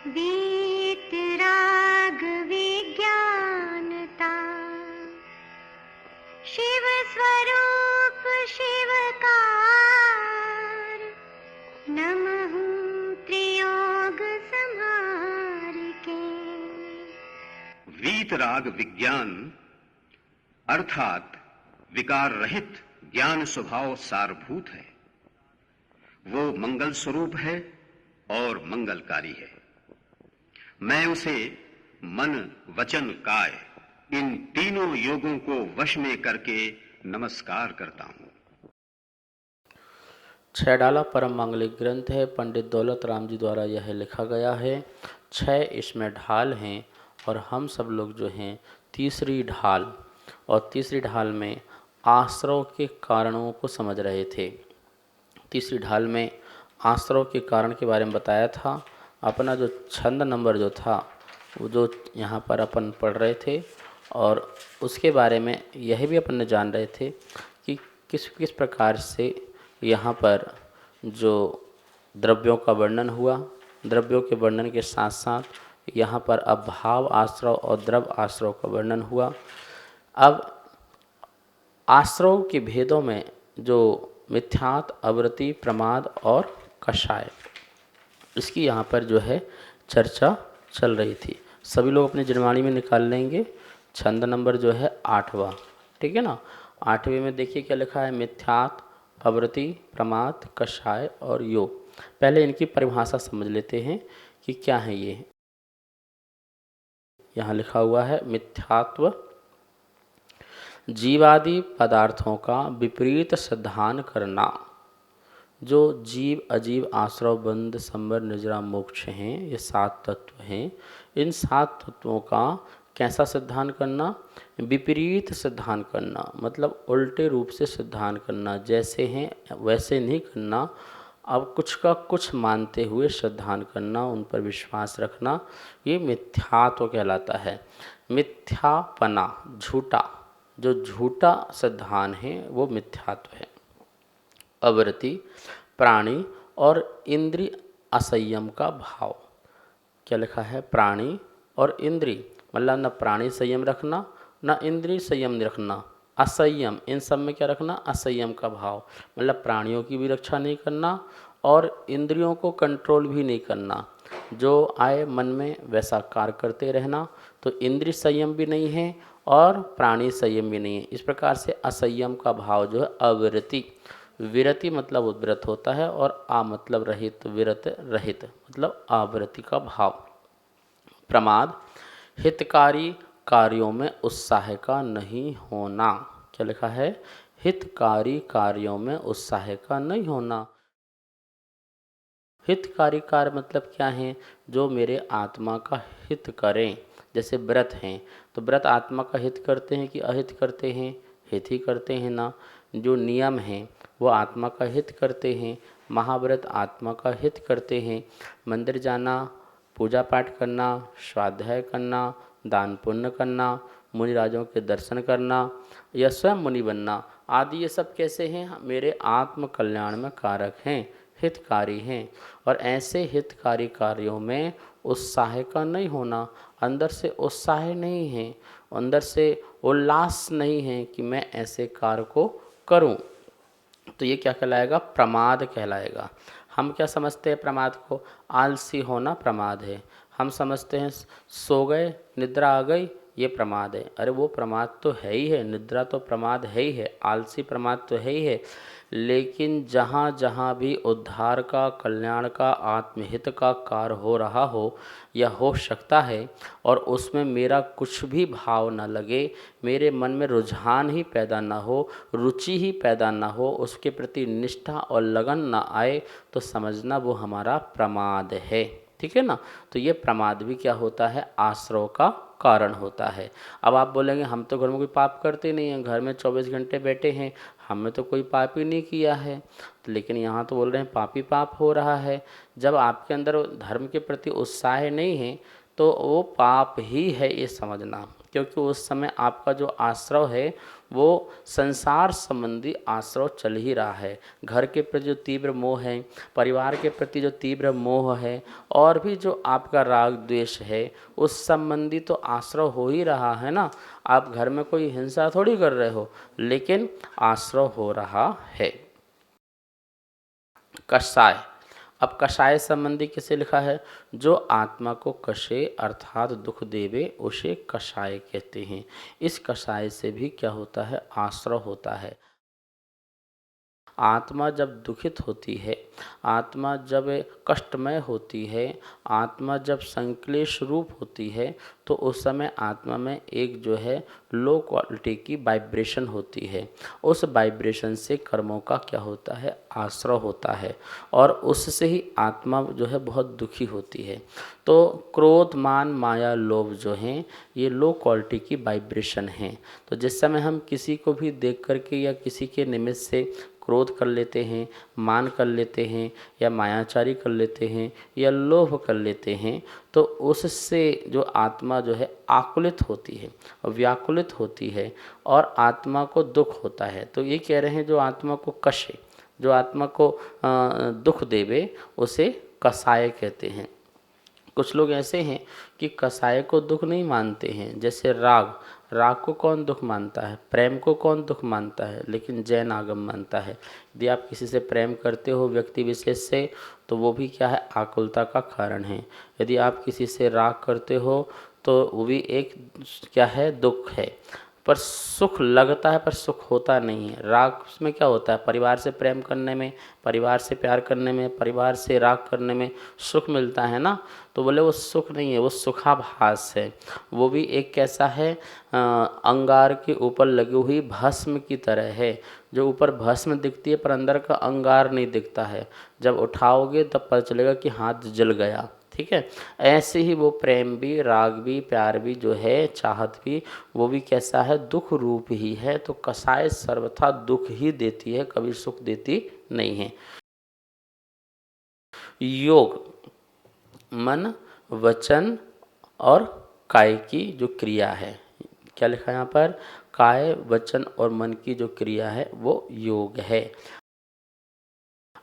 वीतराग विज्ञानता, शिव स्वरूप शिवकार, नमः त्रियोग संहार के। वीतराग विज्ञान अर्थात विकार रहित ज्ञान स्वभाव सारभूत है। वो मंगल स्वरूप है और मंगलकारी है। मैं उसे मन वचन काय इन तीनों योगों को वश में करके नमस्कार करता हूं। छैडाला परम मांगलिक ग्रंथ है। पंडित दौलत राम जी द्वारा यह लिखा गया है। 6 इसमें ढाल हैं और हम सब लोग जो हैं तीसरी ढाल और तीसरी ढाल में आश्रव के कारणों को समझ रहे थे। तीसरी ढाल में आश्रव के कारण के बारे में बताया था। अपना जो छंद नंबर जो था वो जो यहाँ पर अपन पढ़ रहे थे और उसके बारे में यह भी अपन जान रहे थे कि किस किस प्रकार से यहाँ पर जो द्रव्यों का वर्णन हुआ, द्रव्यों के वर्णन के साथ साथ यहाँ पर अभाव आश्रव और द्रव्य आश्रव का वर्णन हुआ। अब आश्रव के भेदों में जो मिथ्यात, अवृत्ति, प्रमाद और कषाय, इसकी यहाँ पर जो है चर्चा चल रही थी। सभी लोग अपनी जनवाणी में निकाल लेंगे। छंद नंबर जो है 8वां, ठीक है ना। 8वें में देखिए क्या लिखा है, मिथ्यात, अवृत्ति, प्रमाद, कषाय और योग। पहले इनकी परिभाषा समझ लेते हैं कि क्या है ये। यहाँ लिखा हुआ है मिथ्यात्व जीवादि पदार्थों का विपरीत सिद्धांत करना। जो जीव, अजीव, आश्रव, बंध, संवर, निजरा, मोक्ष हैं, ये 7 तत्व हैं। इन 7 तत्वों का कैसा सिद्धांत करना? विपरीत सिद्धांत करना, मतलब उल्टे रूप से सिद्धांत करना। जैसे हैं वैसे नहीं करना, अब कुछ का कुछ मानते हुए सिद्धांत करना, उन पर विश्वास रखना, ये मिथ्यात्व कहलाता है। मिथ्यापना, झूठा, जो झूठा सिद्धांत है वो मिथ्यात्व है। अवृत्ति, प्राणी और इंद्रिय असंयम का भाव। क्या लिखा है? प्राणी और इंद्रिय, मतलब न प्राणी संयम रखना न इंद्रिय संयम रखना, असंयम, इन सब में क्या रखना? असंयम का भाव, मतलब प्राणियों की भी रक्षा नहीं करना और इंद्रियों को कंट्रोल भी नहीं करना। जो आए मन में वैसा कार्य करते रहना, तो इंद्रिय संयम भी नहीं है और प्राणी संयम भी नहीं है। इस प्रकार से असंयम का भाव जो है अविरति। विरति मतलब उद्व्रत होता है और आ मतलब रहित, विरत रहित मतलब आवृत्ति का भाव। प्रमाद, हितकारी कार्यों में उत्साह का नहीं होना। क्या लिखा है? हितकारी कार्यों में उत्साह का नहीं होना। हितकारी कार्य मतलब क्या है? जो मेरे आत्मा का हित करें। जैसे व्रत हैं तो व्रत आत्मा का हित करते हैं कि अहित करते हैं? हित ही करते हैं ना। जो नियम हैं वो आत्मा का हित करते हैं। महाव्रत आत्मा का हित करते हैं। मंदिर जाना, पूजा पाठ करना, स्वाध्याय करना, दान पुण्य करना, मुनि राजों के दर्शन करना या स्वयं मुनि बनना आदि, ये सब कैसे हैं? मेरे आत्म कल्याण में कारक हैं, हितकारी हैं। और ऐसे हितकारी कार्यों में उत्साह का नहीं होना, अंदर से उत्साह नहीं है, अंदर से उल्लास नहीं है कि मैं ऐसे कार्य को करूं, तो ये क्या कहलाएगा? प्रमाद कहलाएगा। हम क्या समझते हैं प्रमाद को? आलसी होना प्रमाद है। हम समझते हैं सो गए, निद्रा आ गई, ये प्रमाद है। अरे वो प्रमाद तो है ही है, निद्रा तो प्रमाद है ही है, आलसी प्रमाद तो है ही है। लेकिन जहाँ जहाँ भी उद्धार का, कल्याण का, आत्महित का कार्य हो रहा हो या हो सकता है और उसमें मेरा कुछ भी भाव न लगे, मेरे मन में रुझान ही पैदा ना हो, रुचि ही पैदा ना हो, उसके प्रति निष्ठा और लगन ना आए, तो समझना वो हमारा प्रमाद है। ठीक है ना। तो ये प्रमाद भी क्या होता है? आश्रव का कारण होता है। अब आप बोलेंगे हम तो घर में कोई पाप करते नहीं हैं, घर में 24 घंटे बैठे हैं, हमने तो कोई पाप ही नहीं किया है। तो लेकिन यहाँ तो बोल रहे हैं पापी पाप हो रहा है। जब आपके अंदर धर्म के प्रति उत्साह नहीं है तो वो पाप ही है, ये समझना। क्योंकि उस समय आपका जो आश्रव है वो संसार संबंधी आश्रव चल ही रहा है। घर के प्रति जो तीव्र मोह है, परिवार के प्रति जो तीव्र मोह है, और भी जो आपका राग द्वेष है, उस संबंधी तो आश्रव हो ही रहा है ना। आप घर में कोई हिंसा थोड़ी कर रहे हो, लेकिन आश्रव हो रहा है। कषाय, अब कषाय संबंधी किसे लिखा है? जो आत्मा को कषे अर्थात दुख देवे उसे कषाय कहते हैं। इस कषाय से भी क्या होता है? आश्रव होता है। आत्मा जब दुखित होती है, आत्मा जब कष्टमय होती है, आत्मा जब संक्लेश रूप होती है, तो उस समय आत्मा में एक जो है लो क्वालिटी की वाइब्रेशन होती है। उस वाइब्रेशन से कर्मों का क्या होता है? आश्रय होता है, और उससे ही आत्मा जो है बहुत दुखी होती है। तो क्रोध, मान, माया, लोभ जो हैं, ये लो क्वालिटी की वाइब्रेशन हैं। तो जिस समय हम किसी को भी देख करके या किसी के निमित्त से क्रोध कर लेते हैं, मान कर लेते हैं, या मायाचारी कर लेते हैं, या लोभ कर लेते हैं, तो उससे जो आत्मा जो है आकुलित होती है, व्याकुलित होती है, और आत्मा को दुख होता है। तो ये कह रहे हैं जो आत्मा को कषे, जो आत्मा को दुख देवे, उसे कषाय कहते हैं। कुछ लोग ऐसे हैं कि कषाय को दुख नहीं मानते हैं। जैसे राग, राग को कौन दुख मानता है? प्रेम को कौन दुख मानता है? लेकिन जैन आगम मानता है। यदि आप किसी से प्रेम करते हो व्यक्ति विशेष से, तो वो भी क्या है? आकुलता का कारण है। यदि आप किसी से राग करते हो तो वो भी एक क्या है? दुख है। पर सुख लगता है, पर सुख होता नहीं है। राग में क्या होता है? परिवार से प्रेम करने में, परिवार से प्यार करने में, परिवार से राग करने में सुख मिलता है ना। तो बोले वो सुख नहीं है, वो सुखाभास है। वो भी एक कैसा है? अंगार के ऊपर लगी हुई भस्म की तरह है। जो ऊपर भस्म दिखती है पर अंदर का अंगार नहीं दिखता है। जब उठाओगे तब पता चलेगा कि हाथ जल गया। ठीक है, ऐसे ही वो प्रेम भी, राग भी, प्यार भी जो है, चाहत भी, वो भी कैसा है? दुख रूप ही है। तो कषाय सर्वथा दुख ही देती है, कभी सुख देती नहीं है। योग, मन, वचन और काय की जो क्रिया है, क्या लिखा है यहाँ पर? काय, वचन और मन की जो क्रिया है वो योग है।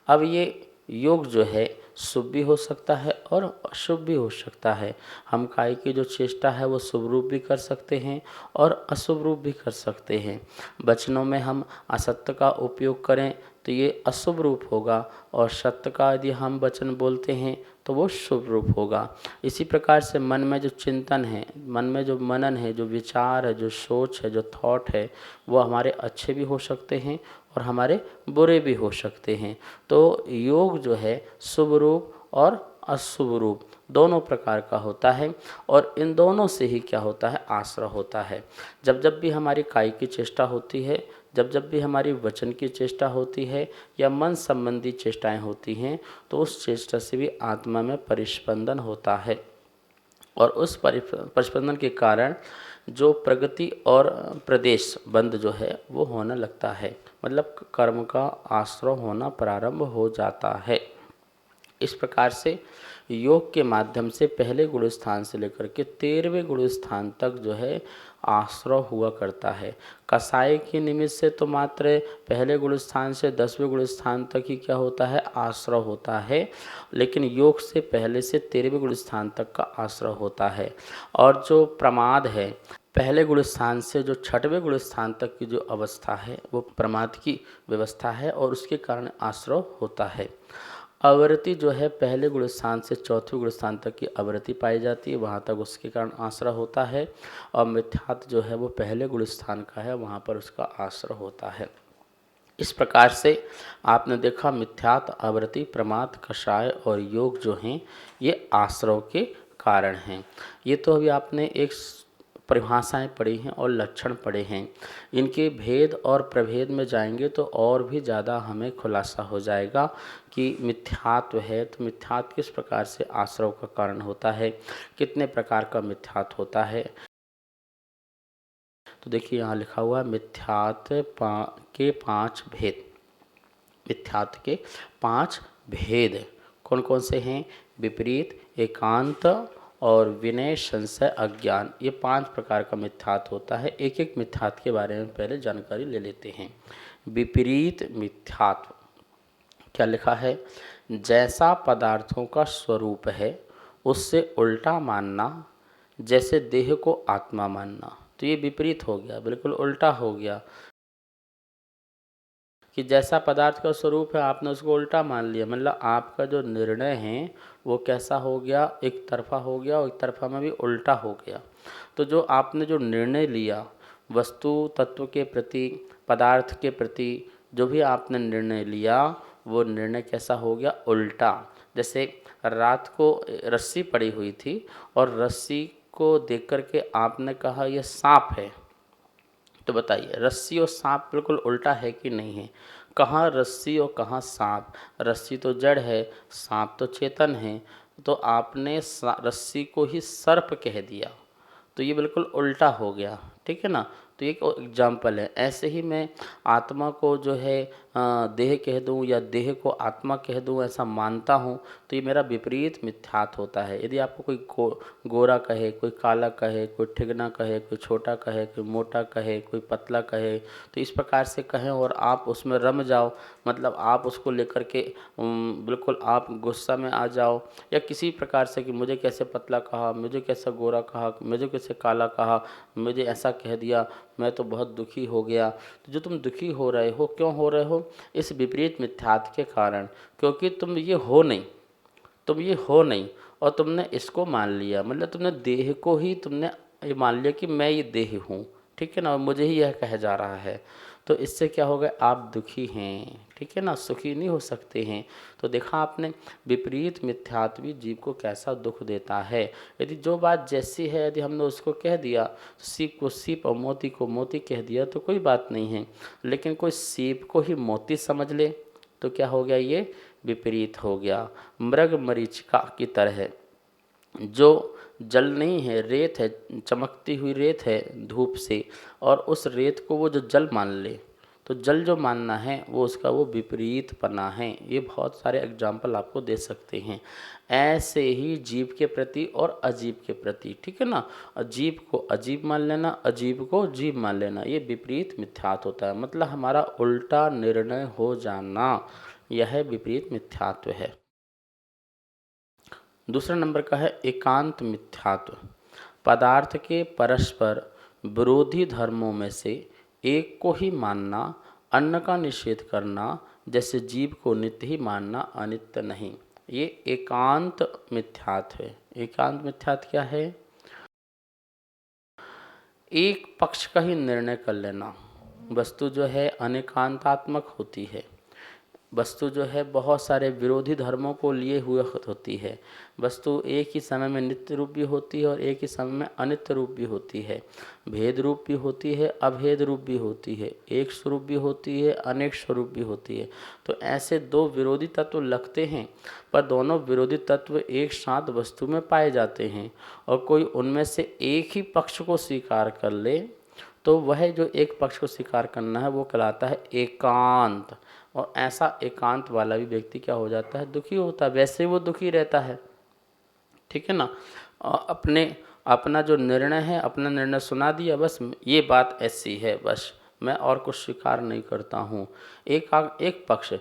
अब ये योग जो है शुभ भी हो सकता है और अशुभ भी हो सकता है। हम काय की जो चेष्टा है वो शुभ रूप भी कर सकते हैं और अशुभ रूप भी कर सकते हैं। वचनों में हम असत्य का उपयोग करें तो ये अशुभ रूप होगा, और सत्य का यदि हम वचन बोलते हैं तो वो शुभ रूप होगा। इसी प्रकार से मन में जो चिंतन है, मन में जो मनन है, जो विचार है, जो सोच है, जो थॉट है, वो हमारे अच्छे भी हो सकते हैं और हमारे बुरे भी हो सकते हैं। तो योग जो है शुभ रूप और अशुभ रूप दोनों प्रकार का होता है, और इन दोनों से ही क्या होता है? आश्रय होता है। जब जब भी हमारी काय की चेष्टा होती है, जब जब भी हमारी वचन की चेष्टा होती है, या मन संबंधी चेष्टाएं होती हैं, तो उस चेष्टा से भी आत्मा में परिस्पंदन होता है, और उस परिस्पंदन के कारण जो प्रगति और प्रदेश बंद जो है वो होने लगता है। मतलब कर्म का आश्रय होना प्रारंभ हो जाता है। इस प्रकार से योग के माध्यम से पहले गुण स्थान से लेकर के 13वें गुण स्थान तक जो है आश्रय हुआ करता है। कषाय के निमित्त से तो मात्र पहले गुण स्थान से 10वें गुण स्थान तक ही क्या होता है? आश्रय होता है। लेकिन योग से पहले से 13वें गुण स्थान तक का आश्रय होता है। और जो प्रमाद है, पहले गुण स्थान से जो 6वें गुण स्थान तक की जो अवस्था है वो प्रमाद की व्यवस्था है, और उसके कारण आश्रय होता है। आवृत्ति जो है पहले गुण स्थान से 4वें गुण स्थान तक की आवृत्ति पाई जाती है, वहाँ तक उसके कारण आश्रय होता है। और मिथ्यात्व जो है वो पहले गुण स्थान का है, वहाँ पर उसका आश्रय होता है। इस प्रकार से आपने देखा मिथ्यात्व, आवृत्ति, प्रमाद, कषाय और योग जो हैं ये आश्रय के कारण हैं। ये तो अभी आपने एक परिभाषाएं पढ़ी हैं और लक्षण पढ़े हैं। इनके भेद और प्रभेद में जाएंगे तो और भी ज़्यादा हमें खुलासा हो जाएगा कि मिथ्यात्व है तो मिथ्यात्व किस प्रकार से आश्रय का कारण होता है, कितने प्रकार का मिथ्यात्व होता है। तो देखिए यहाँ लिखा हुआ मिथ्यात्व के 5 भेद। मिथ्यात्व के 5 भेद कौन कौन से हैं? विपरीत, एकांत और विनय, संशय, अज्ञान, ये 5 प्रकार का मिथ्यात्व होता है। एक एक मिथ्यात्व के बारे में पहले जानकारी ले लेते हैं। विपरीत मिथ्यात्व क्या लिखा है? जैसा पदार्थों का स्वरूप है उससे उल्टा मानना, जैसे देह को आत्मा मानना। तो ये विपरीत हो गया, बिल्कुल उल्टा हो गया कि जैसा पदार्थ का स्वरूप है आपने उसको उल्टा मान लिया। मतलब आपका जो निर्णय है वो कैसा हो गया? एक तरफा हो गया, और एक तरफा में भी उल्टा हो गया। तो जो आपने जो निर्णय लिया वस्तु तत्व के प्रति, पदार्थ के प्रति, जो भी आपने निर्णय लिया वो निर्णय कैसा हो गया? उल्टा। जैसे रात को रस्सी पड़ी हुई थी और रस्सी को देख कर के आपने कहा यह सांप है। तो बताइए, रस्सी और सांप बिल्कुल उल्टा है कि नहीं है? कहाँ रस्सी और कहाँ सांप? रस्सी तो जड़ है, सांप तो चेतन है। तो आपने रस्सी को ही सर्प कह दिया, तो ये बिल्कुल उल्टा हो गया। ठीक है ना? तो एक एग्जाम्पल है। ऐसे ही मैं आत्मा को जो है देह कह दूं या देह को आत्मा कह दूं, ऐसा मानता हूं, तो ये मेरा विपरीत मिथ्यात्व होता है। यदि आपको कोई गोरा कहे, कोई काला कहे, कोई ठिगना कहे, कोई छोटा कहे, कोई मोटा कहे, कोई पतला कहे, तो इस प्रकार से कहें और आप उसमें रम जाओ, मतलब आप उसको लेकर के बिल्कुल आप गुस्सा में आ जाओ, या किसी प्रकार से कि मुझे कैसे पतला कहा, मुझे कैसे गोरा कहा, मुझे कैसे काला कहा, मुझे ऐसा कह दिया, मैं तो बहुत दुखी हो गया। तो जो तुम दुखी हो रहे हो, क्यों हो रहे हो? इस विपरीत मिथ्यात्व के कारण, क्योंकि तुम ये हो नहीं, तुम ये हो नहीं और तुमने इसको मान लिया। मतलब तुमने देह को ही तुमने ये मान लिया कि मैं ये देह हूँ। ठीक है ना? और मुझे ही यह कहा जा रहा है। तो इससे क्या हो गया? आप दुखी हैं। ठीक है ना? सुखी नहीं हो सकते हैं। तो देखा आपने, विपरीत मिथ्यात्व भी जीव को कैसा दुख देता है। यदि जो बात जैसी है यदि हमने उसको कह दिया, सीप को सीप और मोती को मोती कह दिया तो कोई बात नहीं है। लेकिन कोई सीप को ही मोती समझ ले तो क्या हो गया? ये विपरीत हो गया। मृग मरीचिका की तरह, जो जल नहीं है, रेत है, चमकती हुई रेत है धूप से, और उस रेत को वो जो जल मान ले, तो जल जो मानना है वो उसका वो विपरीत पना है। ये बहुत सारे एग्जाम्पल आपको दे सकते हैं। ऐसे ही जीव के प्रति और अजीब के प्रति, ठीक है ना? अजीब को अजीब मान लेना, अजीब को जीव मान लेना, ये विपरीत मिथ्यात्व होता है। मतलब हमारा उल्टा निर्णय हो जाना, यह विपरीत मिथ्यात्व है। दूसरा नंबर का है एकांत मिथ्यात्व। पदार्थ के परस्पर विरोधी धर्मों में से एक को ही मानना, अन्य का निषेध करना, जैसे जीव को नित्य ही मानना, अनित्य नहीं। ये एकांत मिथ्यात्व है। एकांत मिथ्यात्व क्या है? एक पक्ष का ही निर्णय कर लेना। वस्तु जो है अनेकांतात्मक होती है। वस्तु जो है बहुत सारे विरोधी धर्मों को लिए हुए होती है। वस्तु एक ही समय में नित्य रूप भी होती है और एक ही समय में अनित्य रूप भी होती है। भेद रूप भी होती है, अभेद रूप भी होती है, एक स्वरूप भी होती है, अनेक स्वरूप भी होती है। तो ऐसे दो विरोधी तत्व लगते हैं, पर दोनों विरोधी तत्व एक साथ वस्तु में पाए जाते हैं, और कोई उनमें से एक ही पक्ष को स्वीकार कर ले तो वह जो एक पक्ष को स्वीकार करना है वो कहलाता है एकांत। और ऐसा एकांत वाला भी व्यक्ति क्या हो जाता है? दुखी होता है। वैसे ही वो दुखी रहता है। ठीक है ना? अपना जो निर्णय है, अपना निर्णय सुना दिया, बस ये बात ऐसी है, बस मैं और कुछ स्वीकार नहीं करता हूँ। एक पक्ष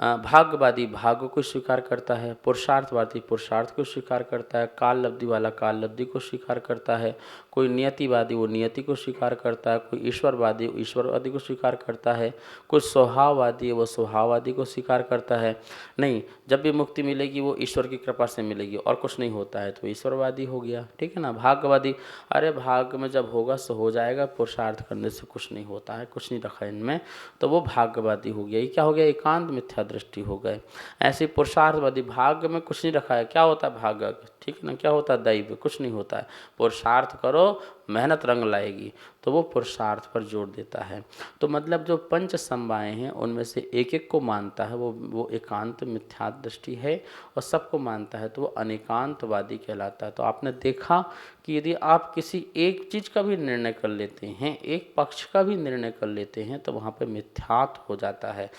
भाग्यवादी भाग्य को स्वीकार करता है, पुरुषार्थवादी पुरुषार्थ को स्वीकार करता है, काल लब्धि वाला काल लब्धि को स्वीकार करता है, कोई नियतिवादी वो नियति को स्वीकार करता है, कोई ईश्वरवादी ईश्वरवादी को स्वीकार करता है, कोई स्वभाववादी है वो स्वभाववादी को स्वीकार करता है। नहीं, जब भी मुक्ति मिलेगी वो ईश्वर की कृपा से मिलेगी और कुछ नहीं होता है तो ईश्वरवादी हो गया। ठीक है ना? भाग्यवादी, अरे भाग्य में जब होगा सो हो जाएगा, पुरुषार्थ करने से कुछ नहीं होता है, कुछ नहीं रखा इनमें, तो वो भाग्यवादी हो गया। ये क्या हो गया? एकांत मिथ्या दृष्टि हो गए। ऐसे पुरुषार्थवादी, भाग्य में कुछ नहीं रखा है, क्या होता है भाग्य? ठीक है ना? क्या होता है? दैव, कुछ नहीं होता है। पुरुषार्थ करो, मेहनत रंग लाएगी, तो वो पुरुषार्थ पर जोर देता है। तो मतलब जो पंच समवाय हैं उनमें से एक एक को मानता है वो एकांत मिथ्या दृष्टि है, और सबको मानता है तो वो अनेकांतवादी कहलाता है। तो आपने देखा कि यदि आप किसी एक चीज़ का भी निर्णय कर लेते हैं, एक पक्ष का भी निर्णय कर लेते हैं, तो वहाँ पे मिथ्यात्व हो जाता है।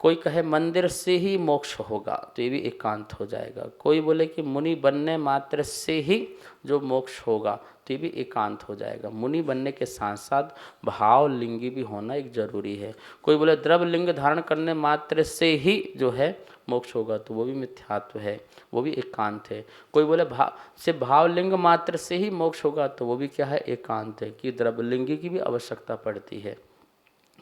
कोई कहे मंदिर से ही मोक्ष होगा तो ये भी एकांत हो जाएगा। कोई बोले कि मुनि बनने मात्र से ही जो मोक्ष होगा तो ये भी एकांत हो जाएगा। मुनि बनने के साथ साथ भाव लिंगी भी होना एक जरूरी है। कोई बोले द्रव्य लिंग धारण करने मात्र से ही जो है मोक्ष होगा तो वो भी मिथ्यात्व है, वो भी एकांत है। कोई बोले भावलिंग मात्र से ही मोक्ष होगा तो वो भी क्या है, एकांत है, कि द्रव्यलिंगी की भी आवश्यकता पड़ती है।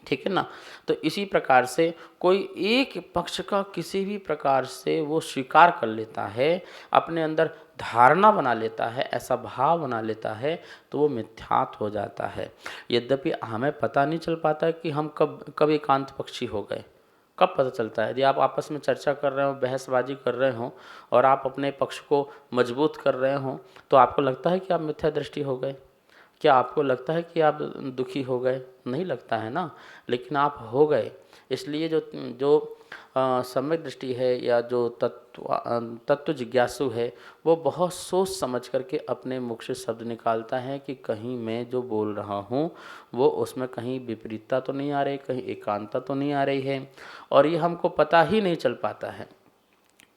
ठीक है ना। तो इसी प्रकार से कोई एक पक्ष का किसी भी प्रकार से वो स्वीकार कर लेता है, अपने अंदर धारणा बना लेता है, ऐसा भाव बना लेता है तो वो मिथ्यात्व हो जाता है। यद्यपि हमें पता नहीं चल पाता है कि हम कब एकांत पक्षी हो गए। कब पता चलता है? यदि आप आपस में चर्चा कर रहे हो, बहसबाजी कर रहे हो और आप अपने पक्ष को मजबूत कर रहे हो तो आपको लगता है कि आप मिथ्या दृष्टि हो गए? क्या आपको लगता है कि आप दुखी हो गए? नहीं लगता है ना, लेकिन आप हो गए। इसलिए जो सम्यक दृष्टि है या जो तत्व जिज्ञासु है वो बहुत सोच समझ करके अपने मुख से शब्द निकालता है कि कहीं मैं जो बोल रहा हूँ वो उसमें कहीं विपरीतता तो नहीं आ रही, कहीं एकांतता तो नहीं आ रही है, और ये हमको पता ही नहीं चल पाता है।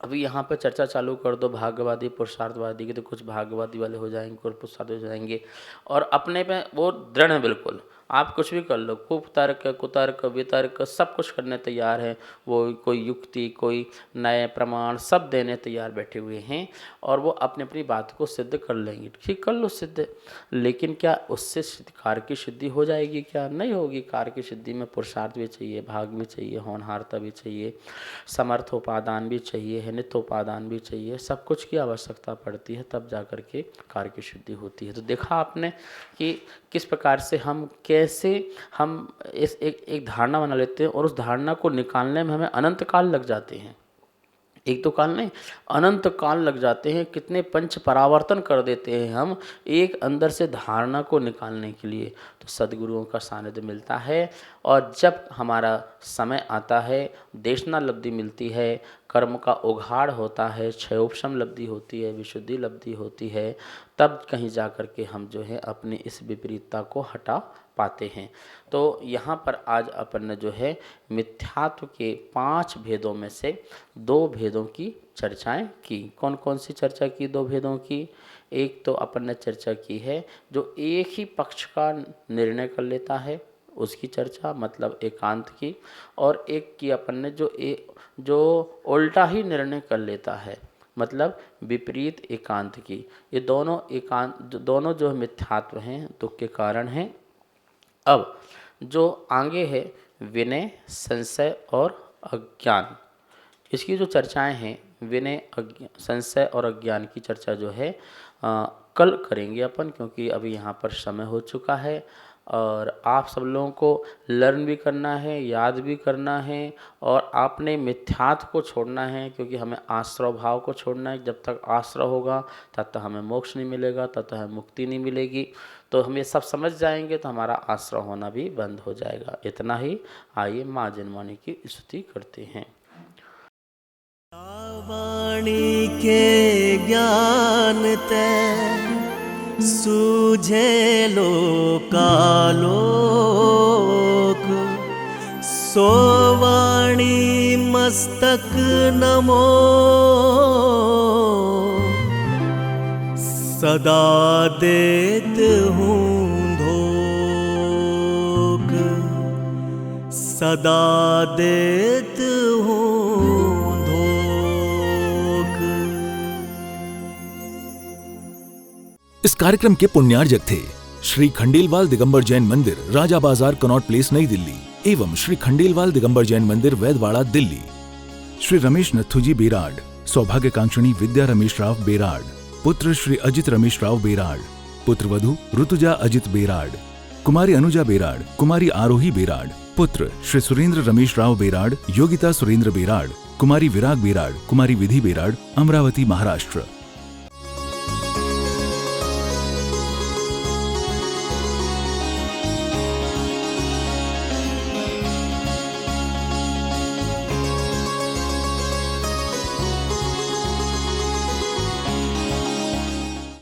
अभी यहाँ पर चर्चा चालू कर दो भाग्यवादी पुरुषार्थवादी की तो कुछ भाग्यवादी वाले हो जाएंगे, कुछ पुरुषार्थवादी हो जाएंगे, और अपने पे वो दृढ़ है बिल्कुल। आप कुछ भी कर लो, खूब तर्क कुतर्क वितर्क सब कुछ करने तैयार है, वो कोई युक्ति कोई नए प्रमाण सब देने तैयार बैठे हुए हैं और वो अपनी अपनी बात को सिद्ध कर लेंगे। ठीक, कर लो सिद्ध, लेकिन क्या उससे कार्य की सिद्धि हो जाएगी? क्या नहीं होगी। कार्य की सिद्धि में पुरुषार्थ भी चाहिए, भाग भी चाहिए, होनहारता भी चाहिए, समर्थोपादान भी चाहिए, नित्योपादान भी चाहिए, सब कुछ की आवश्यकता पड़ती है, तब जा कर के कार्य की सिद्धि होती है। तो देखा आपने कि किस प्रकार से कैसे हम इस एक धारणा बना लेते हैं और उस धारणा को निकालने में हमें अनंत काल लग जाते हैं। एक तो काल नहीं, अनंत काल लग जाते हैं। कितने पंच परावर्तन कर देते हैं हम एक अंदर से धारणा को निकालने के लिए। तो सद्गुरुओं का सानिध्य मिलता है और जब हमारा समय आता है, देशना लब्धि मिलती है, कर्म का उघाड़ होता है, क्षयोपशम लब्धि होती है, विशुद्धि लब्धि होती है, तब कहीं जा कर के हम जो है अपनी इस विपरीतता को हटा पाते हैं। तो यहाँ पर आज अपन ने जो है मिथ्यात्व के 5 भेदों में से 2 भेदों की चर्चाएं की। कौन कौन सी चर्चा की 2 भेदों की? एक तो अपन ने चर्चा की है जो एक ही पक्ष का निर्णय कर लेता है, उसकी चर्चा मतलब एकांत की, और एक की अपन ने जो उल्टा ही निर्णय कर लेता है मतलब विपरीत एकांत की। ये दोनों जो मिथ्यात्व हैं दुख के कारण हैं। अब जो आगे है विनय, संशय और अज्ञान, इसकी जो चर्चाएं हैं विनय, संशय और अज्ञान की चर्चा जो है कल करेंगे अपन, क्योंकि अभी यहाँ पर समय हो चुका है और आप सब लोगों को लर्न भी करना है, याद भी करना है, और आपने मिथ्यात्व को छोड़ना है, क्योंकि हमें आश्रव भाव को छोड़ना है। जब तक आश्रव होगा तब तक हमें मोक्ष नहीं मिलेगा, तब तक हमें मुक्ति नहीं मिलेगी। तो हम ये सब समझ जाएंगे तो हमारा आश्रव होना भी बंद हो जाएगा। इतना ही। आइए माँ जनमानी की स्तुति करते हैं। वाणी के ज्ञान ते सूझे लोकालोक, सो वाणी मस्तक नमो, सदा देत हूँ धोख, सदा देत हूँ धोख। इस कार्यक्रम के पुण्यार्जक थे श्री खंडेलवाल दिगंबर जैन मंदिर, राजा बाजार, कनॉट प्लेस, नई दिल्ली, एवं श्री खंडेलवाल दिगंबर जैन मंदिर, वैदवाड़ा, दिल्ली। श्री रमेश नथुजी बेराड, सौभाग्यकांक्षिणी विद्या रमेश राव बेराड, पुत्र श्री अजित रमेश राव बेराड, पुत्र वधु ऋतुजा अजित बेराड, कुमारी अनुजा बेराड, कुमारी आरोही बेराड, पुत्र श्री सुरेंद्र रमेश राव बेराड, योगिता सुरेंद्र बेराड, कुमारी विराग बेराड, कुमारी विधि बेराड, अमरावती, महाराष्ट्र।